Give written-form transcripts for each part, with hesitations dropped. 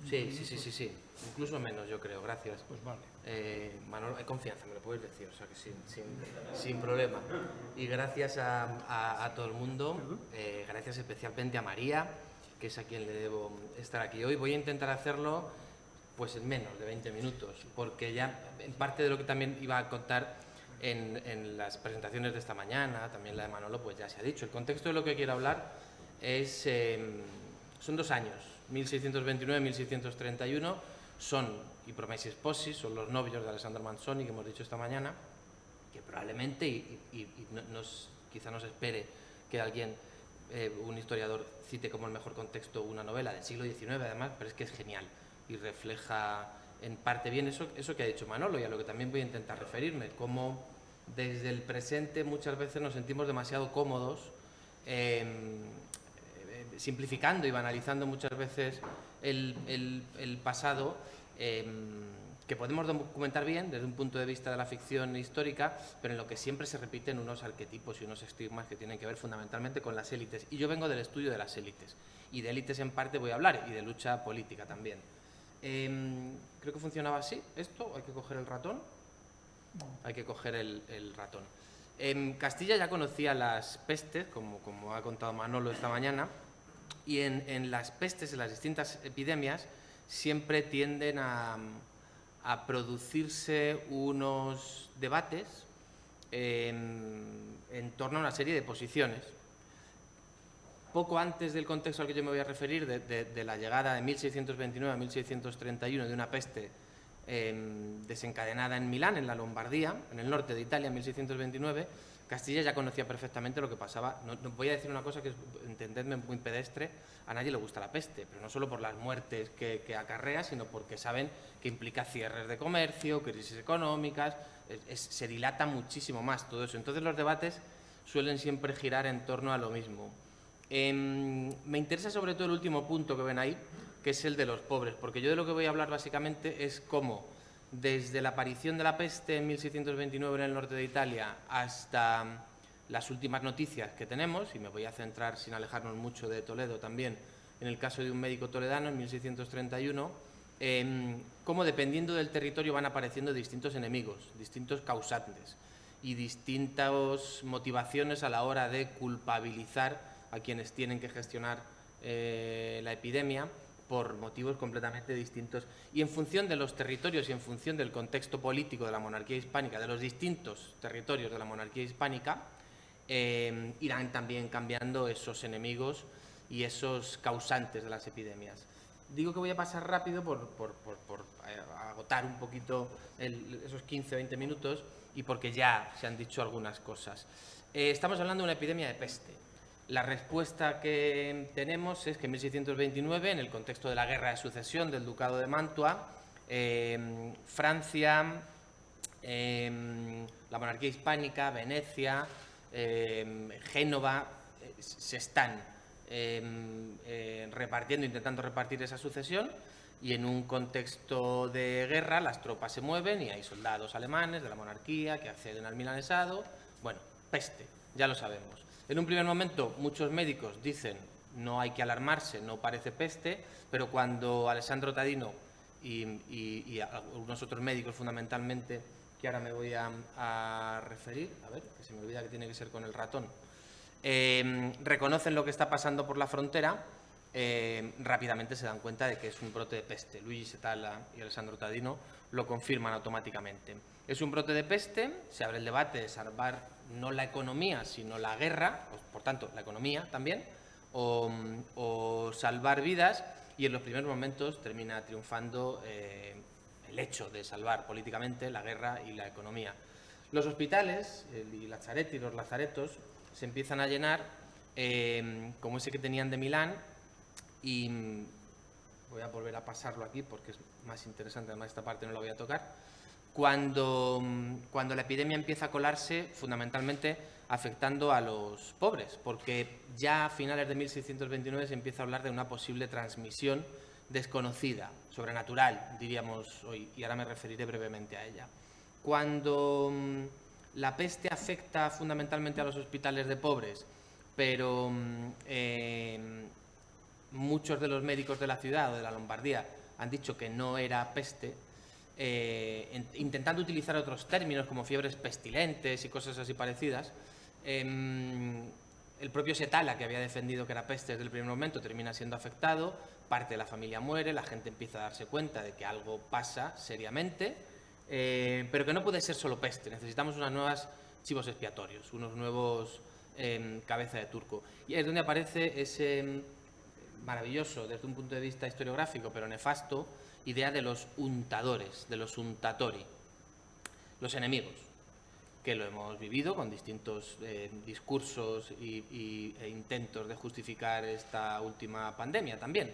Sí. Incluso menos, yo creo. Gracias. Pues vale. Manolo, hay confianza, me lo puedes decir, o sea que sin problema. Y gracias a todo el mundo, gracias especialmente a María, que es a quien le debo estar aquí hoy. Voy a intentar hacerlo pues en menos de 20 minutos, porque ya en parte de lo que también iba a contar en las presentaciones de esta mañana, también la de Manolo, pues ya se ha dicho. El contexto de lo que quiero hablar es, son 2 años, 1629-1631, son i Promessi Sposi, son los novios de Alessandro Manzoni, que hemos dicho esta mañana, que probablemente, quizá nos espere que alguien, un historiador, cite como el mejor contexto una novela del siglo XIX, además, pero es que es genial y refleja en parte bien eso que ha dicho Manolo, y a lo que también voy a intentar referirme, cómo desde el presente muchas veces nos sentimos demasiado cómodos, simplificando y banalizando muchas veces el pasado, que podemos documentar bien desde un punto de vista de la ficción histórica, pero en lo que siempre se repiten unos arquetipos y unos estigmas que tienen que ver fundamentalmente con las élites. Y yo vengo del estudio de las élites, y de élites en parte voy a hablar, y de lucha política también. Creo que funcionaba así esto. ¿Hay que coger el ratón? Hay que coger el ratón. Castilla ya conocía las pestes, como ha contado Manolo esta mañana, y en las pestes, en las distintas epidemias, siempre tienden a producirse unos debates en torno a una serie de posiciones. Poco antes del contexto al que yo me voy a referir, de la llegada de 1629 a 1631 de una peste desencadenada en Milán, en la Lombardía, en el norte de Italia, en 1629, Castilla ya conocía perfectamente lo que pasaba. No voy a decir una cosa que, entendedme, muy pedestre, a nadie le gusta la peste, pero no solo por las muertes que acarrea, sino porque saben que implica cierres de comercio, crisis económicas, se dilata muchísimo más todo eso. Entonces los debates suelen siempre girar en torno a lo mismo. Me interesa sobre todo el último punto que ven ahí, que es el de los pobres, porque yo de lo que voy a hablar básicamente es cómo desde la aparición de la peste en 1629 en el norte de Italia hasta las últimas noticias que tenemos, y me voy a centrar, sin alejarnos mucho de Toledo también, en el caso de un médico toledano en 1631, cómo dependiendo del territorio van apareciendo distintos enemigos, distintos causantes y distintas motivaciones a la hora de culpabilizar a quienes tienen que gestionar la epidemia por motivos completamente distintos. Y en función de los territorios y en función del contexto político de la monarquía hispánica, de los distintos territorios de la monarquía hispánica, irán también cambiando esos enemigos y esos causantes de las epidemias. Digo que voy a pasar rápido por agotar un poquito esos 15-20 minutos y porque ya se han dicho algunas cosas. Estamos hablando de una epidemia de peste. La respuesta que tenemos es que en 1629, en el contexto de la guerra de sucesión del Ducado de Mantua, Francia, la monarquía hispánica, Venecia, Génova, se están intentando repartir esa sucesión, y en un contexto de guerra las tropas se mueven y hay soldados alemanes de la monarquía que acceden al milanesado. Bueno, peste, ya lo sabemos. En un primer momento muchos médicos dicen no hay que alarmarse, no parece peste, pero cuando Alessandro Tadino y algunos otros médicos fundamentalmente, que ahora me voy a referir, a ver, que se me olvida que tiene que ser con el ratón, reconocen lo que está pasando por la frontera, rápidamente se dan cuenta de que es un brote de peste. Luigi Setalla y Alessandro Tadino lo confirman automáticamente. Es un brote de peste, se abre el debate de salvar no la economía, sino la guerra, por tanto, la economía también, o salvar vidas, y en los primeros momentos termina triunfando el hecho de salvar políticamente la guerra y la economía. Los hospitales, y lazaretti, los lazaretos, se empiezan a llenar, como ese que tenían de Milán, y voy a volver a pasarlo aquí porque es más interesante, además esta parte no la voy a tocar. Cuando la epidemia empieza a colarse, fundamentalmente afectando a los pobres, porque ya a finales de 1629 se empieza a hablar de una posible transmisión desconocida, sobrenatural, diríamos hoy, y ahora me referiré brevemente a ella. Cuando la peste afecta fundamentalmente a los hospitales de pobres, pero muchos de los médicos de la ciudad o de la Lombardía han dicho que no era peste, intentando utilizar otros términos como fiebres pestilentes y cosas así parecidas. El propio Setala, que había defendido que era peste desde el primer momento, termina siendo afectado, parte de la familia muere, la gente empieza a darse cuenta de que algo pasa seriamente, pero que no puede ser solo peste, necesitamos unas nuevas chivos expiatorios, unos nuevos cabeza de turco. Y es donde aparece ese maravilloso, desde un punto de vista historiográfico, pero nefasto, idea de los untadores, de los untatori, los enemigos, que lo hemos vivido con distintos discursos e intentos de justificar esta última pandemia también.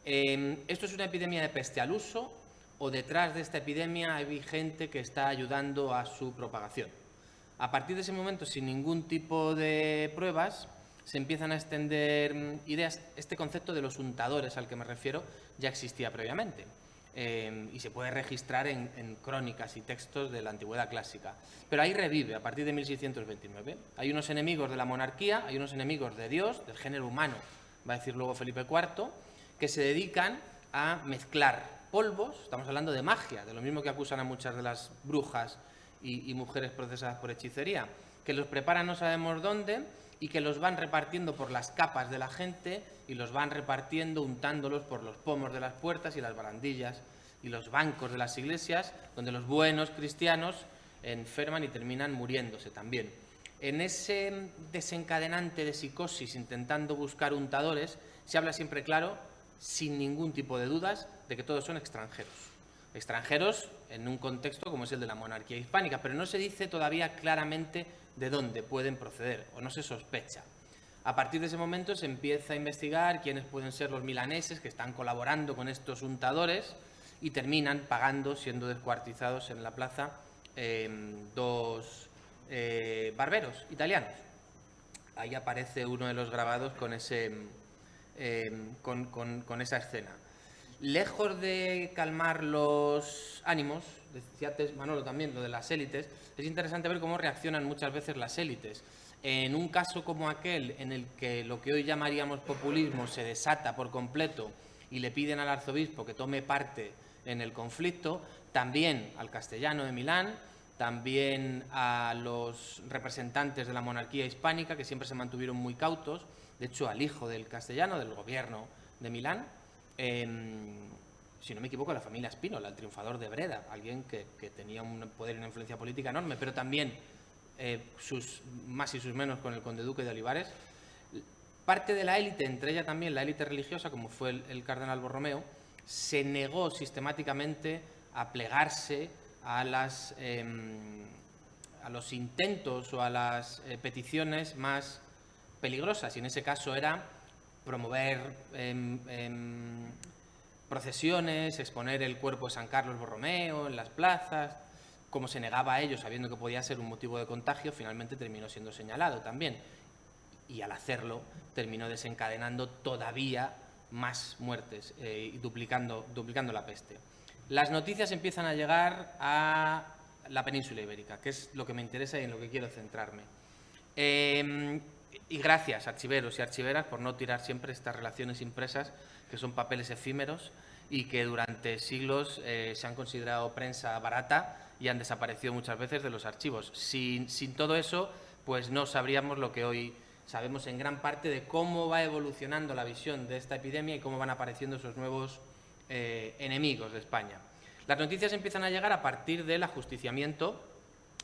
¿Esto es una epidemia de peste al uso o detrás de esta epidemia hay gente que está ayudando a su propagación? A partir de ese momento, sin ningún tipo de pruebas, se empiezan a extender ideas. Este concepto de los untadores al que me refiero ya existía previamente. Y se puede registrar en crónicas y textos de la antigüedad clásica. Pero ahí revive, a partir de 1629. Hay unos enemigos de la monarquía, hay unos enemigos de Dios, del género humano, va a decir luego Felipe IV, que se dedican a mezclar polvos, estamos hablando de magia, de lo mismo que acusan a muchas de las brujas y mujeres procesadas por hechicería, que los preparan no sabemos dónde y que los van repartiendo por las capas de la gente y los van repartiendo untándolos por los pomos de las puertas y las barandillas y los bancos de las iglesias, donde los buenos cristianos enferman y terminan muriéndose también. En ese desencadenante de psicosis intentando buscar untadores, se habla siempre claro, sin ningún tipo de dudas, de que todos son extranjeros. Extranjeros en un contexto como es el de la monarquía hispánica, pero no se dice todavía claramente de dónde pueden proceder, o no se sospecha. A partir de ese momento se empieza a investigar quiénes pueden ser los milaneses que están colaborando con estos untadores y terminan pagando, siendo descuartizados en la plaza, dos barberos italianos. Ahí aparece uno de los grabados con esa escena. Lejos de calmar los ánimos, decía antes Manolo también, lo de las élites, es interesante ver cómo reaccionan muchas veces las élites. En un caso como aquel, en el que lo que hoy llamaríamos populismo se desata por completo y le piden al arzobispo que tome parte en el conflicto, también al castellano de Milán, también a los representantes de la monarquía hispánica, que siempre se mantuvieron muy cautos, de hecho al hijo del castellano, del gobierno de Milán, si no me equivoco, la familia Spínola, el triunfador de Breda, alguien que tenía un poder y una influencia política enorme, pero también sus más y sus menos con el conde duque de Olivares. Parte de la élite, entre ella también la élite religiosa, como fue el cardenal Borromeo, se negó sistemáticamente a plegarse a los intentos o a las peticiones más peligrosas, y en ese caso era promover procesiones, exponer el cuerpo de San Carlos Borromeo en las plazas. Como se negaba a ello, sabiendo que podía ser un motivo de contagio, finalmente terminó siendo señalado también. Y al hacerlo, terminó desencadenando todavía más muertes y duplicando la peste. Las noticias empiezan a llegar a la península ibérica, que es lo que me interesa y en lo que quiero centrarme. Y gracias, archiveros y archiveras, por no tirar siempre estas relaciones impresas, que son papeles efímeros y que durante siglos se han considerado prensa barata y han desaparecido muchas veces de los archivos. Sin todo eso, pues no sabríamos lo que hoy sabemos en gran parte de cómo va evolucionando la visión de esta epidemia y cómo van apareciendo esos nuevos enemigos de España. Las noticias empiezan a llegar a partir del ajusticiamiento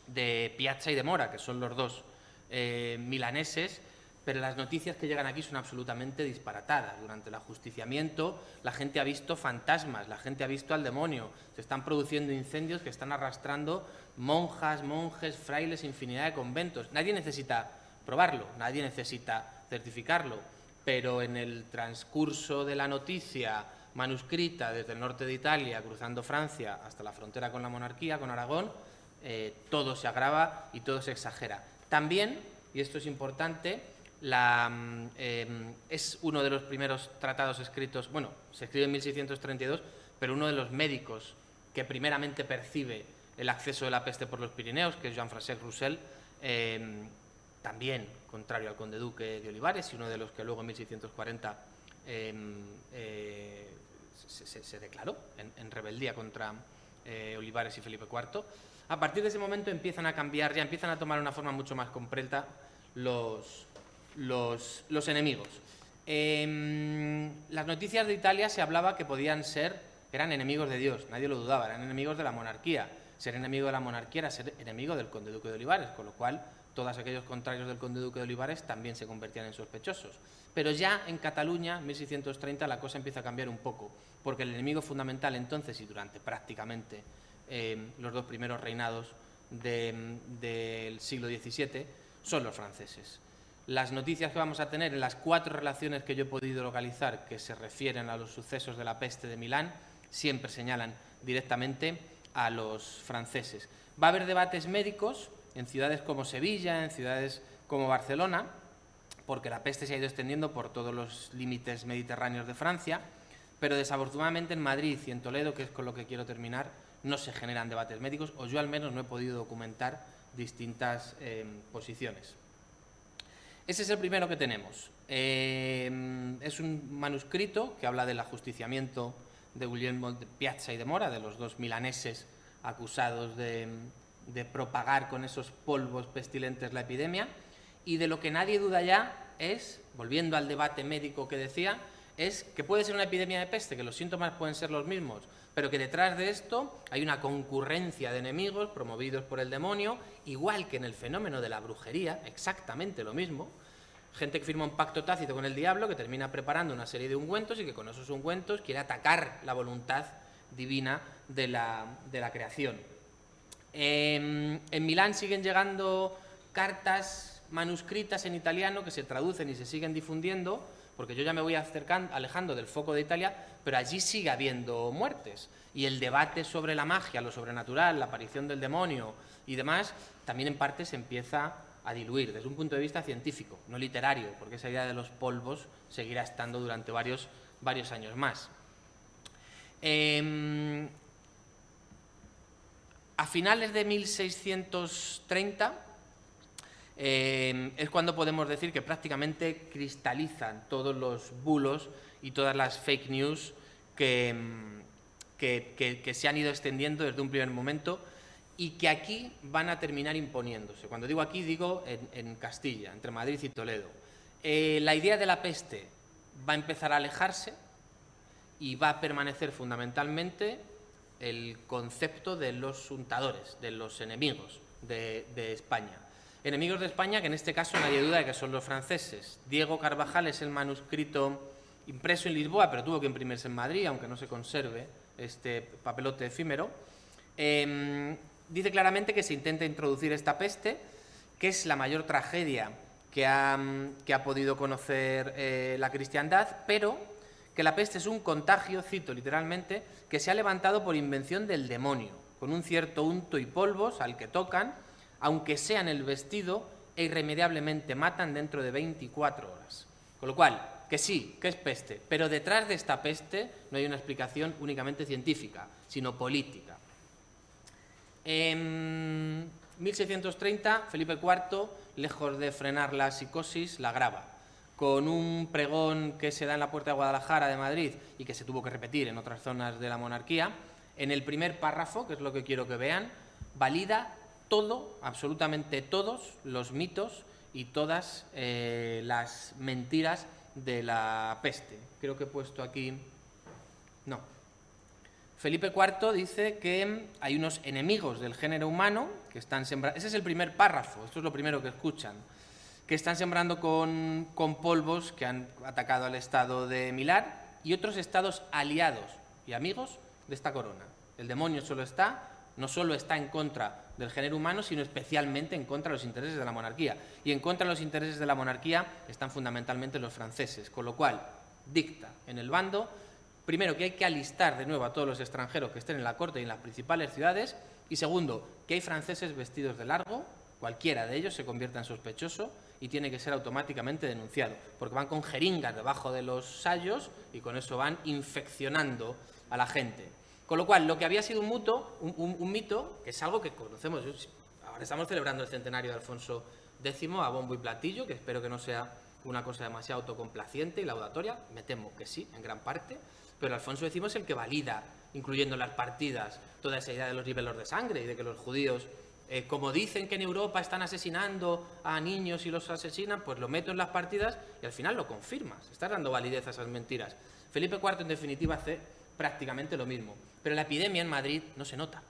de Piazza y de Mora, que son los dos milaneses, pero las noticias que llegan aquí son absolutamente disparatadas. Durante el ajusticiamiento la gente ha visto fantasmas, la gente ha visto al demonio, se están produciendo incendios que están arrastrando monjas, monjes, frailes, infinidad de conventos. Nadie necesita probarlo, nadie necesita certificarlo, pero en el transcurso de la noticia manuscrita desde el norte de Italia, cruzando Francia hasta la frontera con la monarquía, con Aragón, todo se agrava y todo se exagera. También, y esto es importante, es uno de los primeros tratados escritos, bueno, se escribe en 1632, pero uno de los médicos que primeramente percibe el acceso de la peste por los Pirineos, que es Jean-François Roussel, también contrario al conde duque de Olivares y uno de los que luego en 1640 se declaró en rebeldía contra Olivares y Felipe IV. A partir de ese momento empiezan a cambiar, ya empiezan a tomar una forma mucho más completa los enemigos. Las noticias de Italia se hablaba que eran enemigos de Dios, nadie lo dudaba, eran enemigos de la monarquía. Ser enemigo de la monarquía era ser enemigo del conde duque de Olivares, con lo cual todos aquellos contrarios del conde duque de Olivares también se convertían en sospechosos. Pero ya en Cataluña, en 1630, la cosa empieza a cambiar un poco, porque el enemigo fundamental entonces y durante prácticamente los dos primeros reinados del siglo XVII son los franceses. Las noticias que vamos a tener en las 4 relaciones que yo he podido localizar que se refieren a los sucesos de la peste de Milán siempre señalan directamente a los franceses. Va a haber debates médicos en ciudades como Sevilla, en ciudades como Barcelona, porque la peste se ha ido extendiendo por todos los límites mediterráneos de Francia, pero desafortunadamente en Madrid y en Toledo, que es con lo que quiero terminar, no se generan debates médicos, o yo al menos no he podido documentar distintas posiciones. Ese es el primero que tenemos. Es un manuscrito que habla del ajusticiamiento de Guglielmo de Piazza y de Mora, de los dos milaneses acusados de propagar con esos polvos pestilentes la epidemia, y de lo que nadie duda ya es, volviendo al debate médico que decía, es que puede ser una epidemia de peste, que los síntomas pueden ser los mismos, pero que detrás de esto hay una concurrencia de enemigos promovidos por el demonio, igual que en el fenómeno de la brujería, exactamente lo mismo. Gente que firma un pacto tácito con el diablo, que termina preparando una serie de ungüentos y que con esos ungüentos quiere atacar la voluntad divina de la creación. En Milán siguen llegando cartas manuscritas en italiano que se traducen y se siguen difundiendo, porque yo ya me voy alejando del foco de Italia, pero allí sigue habiendo muertes. Y el debate sobre la magia, lo sobrenatural, la aparición del demonio y demás, también en parte se empieza a diluir desde un punto de vista científico, no literario, porque esa idea de los polvos seguirá estando durante varios años más. A finales de 1630 es cuando podemos decir que prácticamente cristalizan todos los bulos y todas las fake news que se han ido extendiendo desde un primer momento y que aquí van a terminar imponiéndose. Cuando digo aquí, digo en Castilla, entre Madrid y Toledo. La idea de la peste va a empezar a alejarse y va a permanecer fundamentalmente el concepto de los untadores, de los enemigos de España. Enemigos de España que en este caso nadie duda de que son los franceses. Diego Carvajal es el manuscrito impreso en Lisboa, pero tuvo que imprimirse en Madrid, aunque no se conserve este papelote efímero. Dice claramente que se intenta introducir esta peste, que es la mayor tragedia que ha podido conocer la cristiandad, pero que la peste es un contagio, cito literalmente, que se ha levantado por invención del demonio, con un cierto unto y polvos al que tocan, aunque sea en el vestido, e irremediablemente matan dentro de 24 horas. Con lo cual, que sí, que es peste, pero detrás de esta peste no hay una explicación únicamente científica, sino política. En 1630, Felipe IV, lejos de frenar la psicosis, la agrava, con un pregón que se da en la Puerta de Guadalajara de Madrid y que se tuvo que repetir en otras zonas de la monarquía. En el primer párrafo, que es lo que quiero que vean, valida todo, absolutamente todos los mitos y todas las mentiras de la peste. Creo que he puesto aquí... No. Felipe IV dice que hay unos enemigos del género humano que están sembrando... Ese es el primer párrafo, esto es lo primero que escuchan, que están sembrando con polvos que han atacado al estado de Milán y otros estados aliados y amigos de esta corona. El demonio no solo está en contra del género humano, sino especialmente en contra de los intereses de la monarquía. Y en contra de los intereses de la monarquía están fundamentalmente los franceses, con lo cual dicta en el bando, primero, que hay que alistar de nuevo a todos los extranjeros que estén en la corte y en las principales ciudades, y segundo, que hay franceses vestidos de largo, cualquiera de ellos se convierta en sospechoso y tiene que ser automáticamente denunciado, porque van con jeringas debajo de los sayos y con eso van infeccionando a la gente. Con lo cual, lo que había sido un mito, que es algo que conocemos, ahora estamos celebrando el centenario de Alfonso X a bombo y platillo, que espero que no sea una cosa demasiado autocomplaciente y laudatoria? Me temo que sí, en gran parte, pero Alfonso X es el que valida, incluyendo las partidas, toda esa idea de los libelos de sangre y de que los judíos, como dicen que en Europa están asesinando a niños y los asesinan, pues lo meto en las partidas y al final lo confirmas, estás dando validez a esas mentiras. Felipe IV, en definitiva, hace prácticamente lo mismo, pero la epidemia en Madrid no se nota,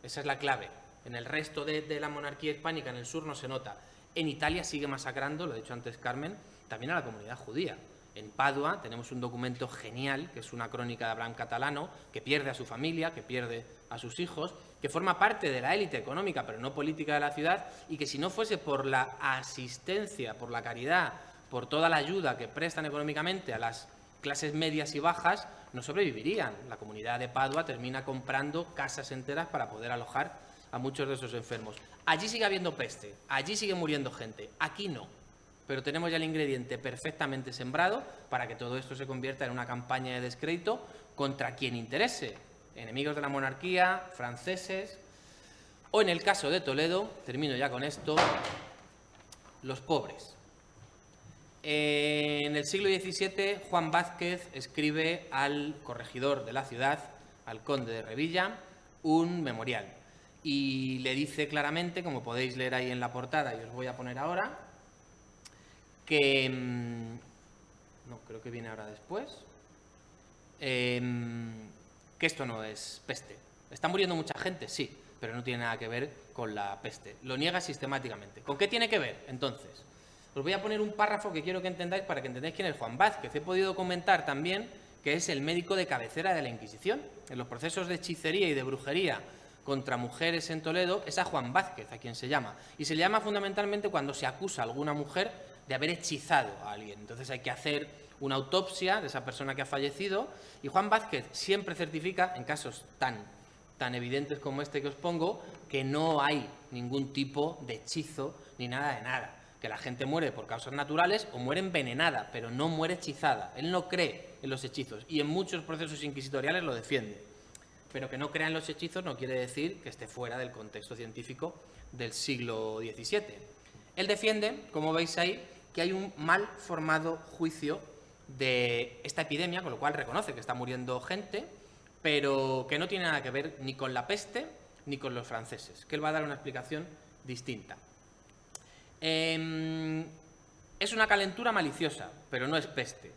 esa es la clave. En el resto de la monarquía hispánica, en el sur, no se nota. En Italia sigue masacrando, lo ha dicho antes Carmen, también a la comunidad judía. En Padua tenemos un documento genial, que es una crónica de Abraham Catalano, que pierde a su familia, que pierde a sus hijos, que forma parte de la élite económica, pero no política de la ciudad, y que si no fuese por la asistencia, por la caridad, por toda la ayuda que prestan económicamente a las clases medias y bajas, no sobrevivirían. La comunidad de Padua termina comprando casas enteras para poder alojar a muchos de esos enfermos. Allí sigue habiendo peste, allí sigue muriendo gente, aquí no. Pero tenemos ya el ingrediente perfectamente sembrado para que todo esto se convierta en una campaña de descrédito contra quien interese. Enemigos de la monarquía, franceses, o en el caso de Toledo, termino ya con esto, los pobres. En el siglo XVII, Juan Vázquez escribe al corregidor de la ciudad, al conde de Revilla, un memorial. Y le dice claramente, como podéis leer ahí en la portada, y os voy a poner ahora, que... no, creo que viene ahora después. Que esto no es peste. ¿Está muriendo mucha gente? Sí, pero no tiene nada que ver con la peste. Lo niega sistemáticamente. ¿Con qué tiene que ver, entonces? Os voy a poner un párrafo que quiero que entendáis para que entendáis quién es Juan Vázquez. He podido comentar también que es el médico de cabecera de la Inquisición. En los procesos de hechicería y de brujería contra mujeres en Toledo es a Juan Vázquez a quien se llama. Y se le llama fundamentalmente cuando se acusa a alguna mujer de haber hechizado a alguien. Entonces hay que hacer una autopsia de esa persona que ha fallecido y Juan Vázquez siempre certifica, en casos tan evidentes como este que os pongo, que no hay ningún tipo de hechizo ni nada de nada. Que la gente muere por causas naturales o muere envenenada, pero no muere hechizada. Él no cree en los hechizos y en muchos procesos inquisitoriales lo defiende. Pero que no crea en los hechizos no quiere decir que esté fuera del contexto científico del siglo XVII. Él defiende, como veis ahí, que hay un mal formado juicio de esta epidemia, con lo cual reconoce que está muriendo gente, pero que no tiene nada que ver ni con la peste ni con los franceses, que él va a dar una explicación distinta. Es una calentura maliciosa, pero no es peste.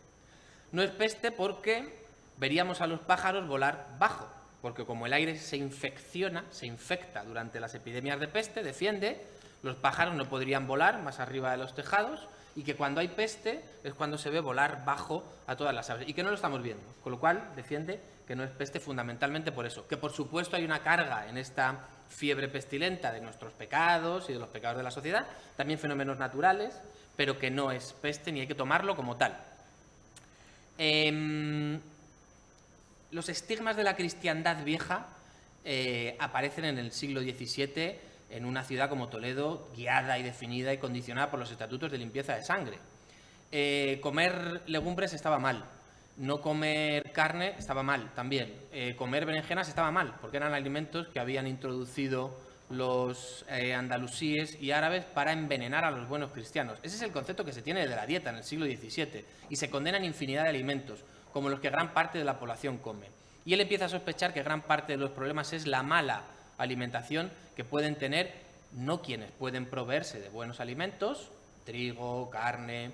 No es peste porque veríamos a los pájaros volar bajo, porque como el aire se infecta durante las epidemias de peste, defiende, los pájaros no podrían volar más arriba de los tejados y que cuando hay peste es cuando se ve volar bajo a todas las aves y que no lo estamos viendo, con lo cual defiende que no es peste fundamentalmente por eso, que por supuesto hay una carga en esta fiebre pestilenta de nuestros pecados y de los pecados de la sociedad, también fenómenos naturales, pero que no es peste ni hay que tomarlo como tal. Los estigmas de la cristiandad vieja aparecen en el siglo XVII en una ciudad como Toledo, guiada y definida y condicionada por los estatutos de limpieza de sangre. Comer legumbres estaba mal, no comer carne estaba mal también, comer berenjenas estaba mal, porque eran alimentos que habían introducido los andalusíes y árabes para envenenar a los buenos cristianos. Ese es el concepto que se tiene de la dieta en el siglo XVII y se condenan infinidad de alimentos, como los que gran parte de la población come. Y él empieza a sospechar que gran parte de los problemas es la mala alimentación que pueden tener no quienes pueden proveerse de buenos alimentos, trigo, carne,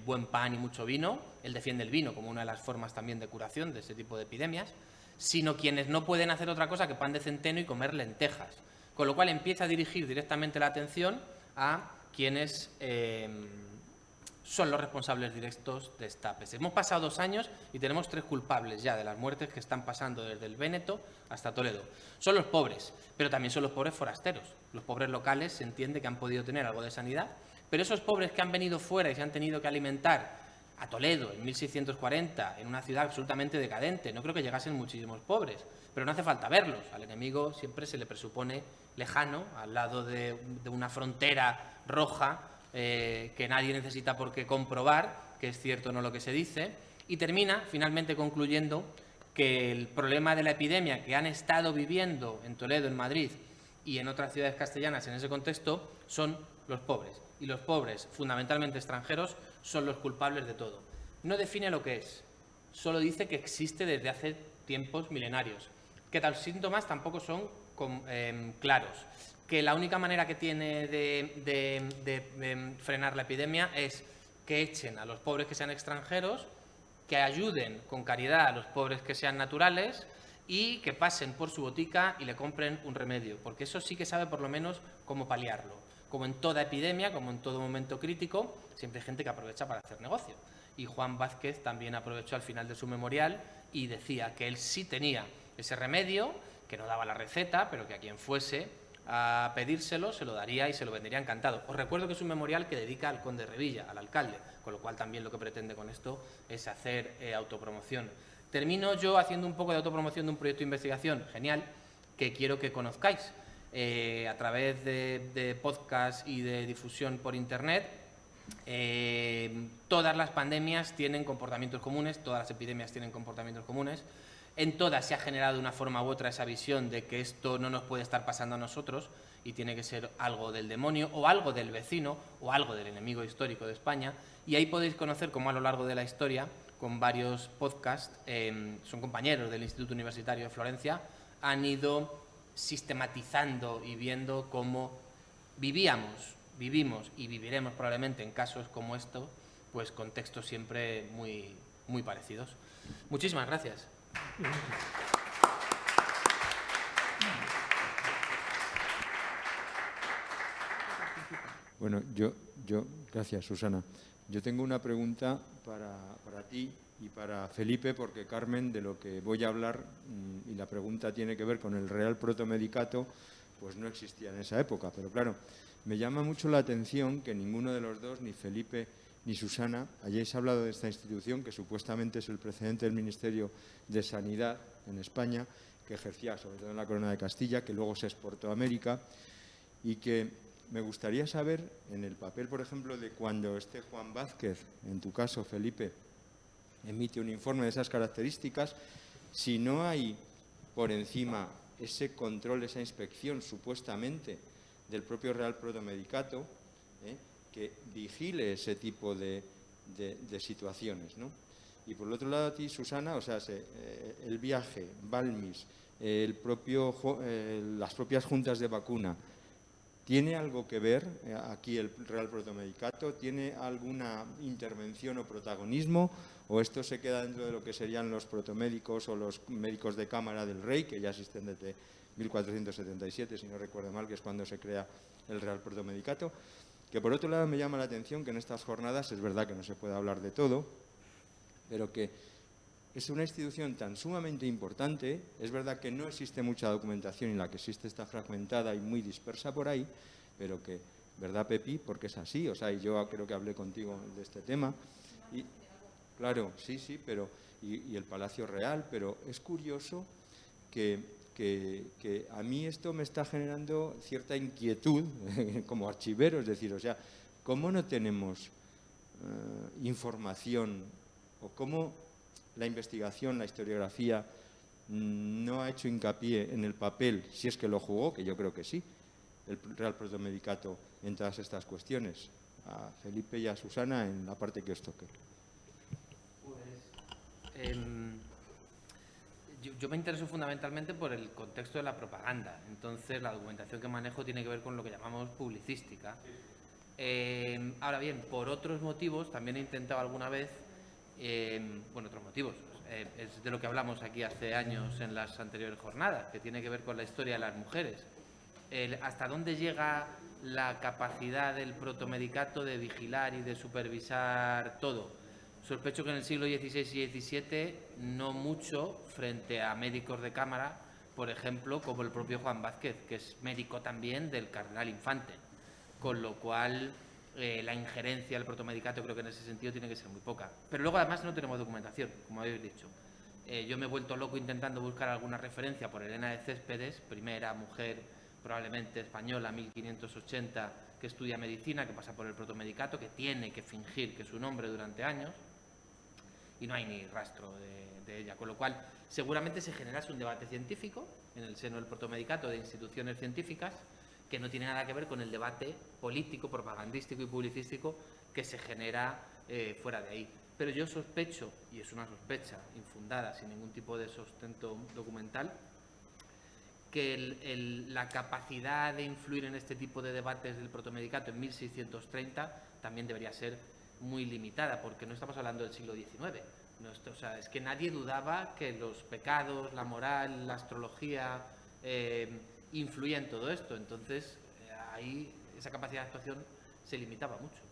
buen pan y mucho vino, él defiende el vino como una de las formas también de curación de ese tipo de epidemias, sino quienes no pueden hacer otra cosa que pan de centeno y comer lentejas, con lo cual empieza a dirigir directamente la atención a quienes son los responsables directos de esta peste. Hemos pasado 2 años y tenemos 3 culpables ya de las muertes que están pasando desde el Véneto hasta Toledo. Son los pobres, pero también son los pobres forasteros. Los pobres locales se entiende que han podido tener algo de sanidad, pero esos pobres que han venido fuera y se han tenido que alimentar a Toledo en 1640, en una ciudad absolutamente decadente, no creo que llegasen muchísimos pobres, pero no hace falta verlos. Al enemigo siempre se le presupone lejano, al lado de una frontera roja, que nadie necesita por qué comprobar que es cierto o no lo que se dice, y termina finalmente concluyendo que el problema de la epidemia que han estado viviendo en Toledo, en Madrid y en otras ciudades castellanas en ese contexto son los pobres, y los pobres, fundamentalmente extranjeros, son los culpables de todo. No define lo que es, solo dice que existe desde hace tiempos milenarios, que los síntomas tampoco son claros, que la única manera que tiene de frenar la epidemia es que echen a los pobres que sean extranjeros, que ayuden con caridad a los pobres que sean naturales y que pasen por su botica y le compren un remedio, porque eso sí que sabe por lo menos cómo paliarlo. Como en toda epidemia, como en todo momento crítico, siempre hay gente que aprovecha para hacer negocio. Y Juan Vázquez también aprovechó al final de su memorial y decía que él sí tenía ese remedio, que no daba la receta, pero que a quien fuese a pedírselo se lo daría y se lo vendería encantado. Os recuerdo que es un memorial que dedica al conde Revilla, al alcalde, con lo cual también lo que pretende con esto es hacer autopromoción. Termino yo haciendo un poco de autopromoción de un proyecto de investigación genial que quiero que conozcáis a través de podcast y de difusión por internet. Todas las pandemias tienen comportamientos comunes, todas las epidemias tienen comportamientos comunes. En todas se ha generado de una forma u otra esa visión de que esto no nos puede estar pasando a nosotros y tiene que ser algo del demonio o algo del vecino o algo del enemigo histórico de España. Y ahí podéis conocer cómo a lo largo de la historia, con varios podcasts, son compañeros del Instituto Universitario de Florencia, han ido sistematizando y viendo cómo vivimos y viviremos probablemente en casos como esto, pues contextos siempre muy, muy parecidos. Muchísimas gracias. Bueno, gracias, Susana. Yo tengo una pregunta para ti y para Felipe, porque Carmen, de lo que voy a hablar, y la pregunta tiene que ver con el Real Protomedicato, pues no existía en esa época. Pero claro, me llama mucho la atención que ninguno de los dos, ni Felipe ni Susana, hayáis hablado de esta institución, que supuestamente es el precedente del Ministerio de Sanidad en España, que ejercía sobre todo en la Corona de Castilla, que luego se exportó a América, y que me gustaría saber, en el papel, por ejemplo, de cuando este Juan Vázquez, en tu caso, Felipe, emite un informe de esas características, si no hay por encima ese control, esa inspección, supuestamente, del propio Real Protomedicato, que vigile ese tipo de situaciones, ¿no? Y por el otro lado, a ti, Susana, o sea, el viaje, Balmis, las propias juntas de vacuna, ¿tiene algo que ver aquí el Real Protomedicato? ¿Tiene alguna intervención o protagonismo? ¿O esto se queda dentro de lo que serían los protomédicos o los médicos de cámara del rey, que ya existen desde 1477, si no recuerdo mal, que es cuando se crea el Real Protomedicato? Que por otro lado me llama la atención que en estas jornadas, es verdad que no se puede hablar de todo, pero que es una institución tan sumamente importante. Es verdad que no existe mucha documentación y la que existe está fragmentada y muy dispersa por ahí, pero que, ¿verdad, Pepi? Porque es así, o sea, y yo creo que hablé contigo de este tema. Y, claro, sí, pero y el Palacio Real, pero es curioso que a mí esto me está generando cierta inquietud como archivero, es decir, o sea, ¿cómo no tenemos información o cómo la investigación, la historiografía no ha hecho hincapié en el papel, si es que lo jugó, que yo creo que sí, el Real Protomedicato en todas estas cuestiones? A Felipe y a Susana en la parte que os toque. Yo me intereso fundamentalmente por el contexto de la propaganda. Entonces, la documentación que manejo tiene que ver con lo que llamamos publicística. Ahora bien, por otros motivos, también he intentado alguna vez, otros motivos, es de lo que hablamos aquí hace años en las anteriores jornadas, que tiene que ver con la historia de las mujeres. ¿Hasta dónde llega la capacidad del protomedicato de vigilar y de supervisar todo? Sospecho que en el siglo XVI y XVII no mucho, frente a médicos de cámara, por ejemplo, como el propio Juan Vázquez, que es médico también del cardenal Infante, con lo cual la injerencia del protomedicato creo que en ese sentido tiene que ser muy poca. Pero luego además no tenemos documentación, como habéis dicho. Yo me he vuelto loco intentando buscar alguna referencia por Elena de Céspedes, primera mujer probablemente española, 1580, que estudia medicina, que pasa por el protomedicato, que tiene que fingir que es un hombre durante años, y no hay ni rastro de ella, con lo cual seguramente se generase un debate científico en el seno del protomedicato de instituciones científicas que no tiene nada que ver con el debate político, propagandístico y publicístico que se genera fuera de ahí. Pero yo sospecho, y es una sospecha infundada, sin ningún tipo de sustento documental, que la capacidad de influir en este tipo de debates del protomedicato en 1630 también debería ser muy limitada, porque no estamos hablando del siglo XIX. O sea, es que nadie dudaba que los pecados, la moral, la astrología influían en todo esto. Entonces, ahí esa capacidad de actuación se limitaba mucho.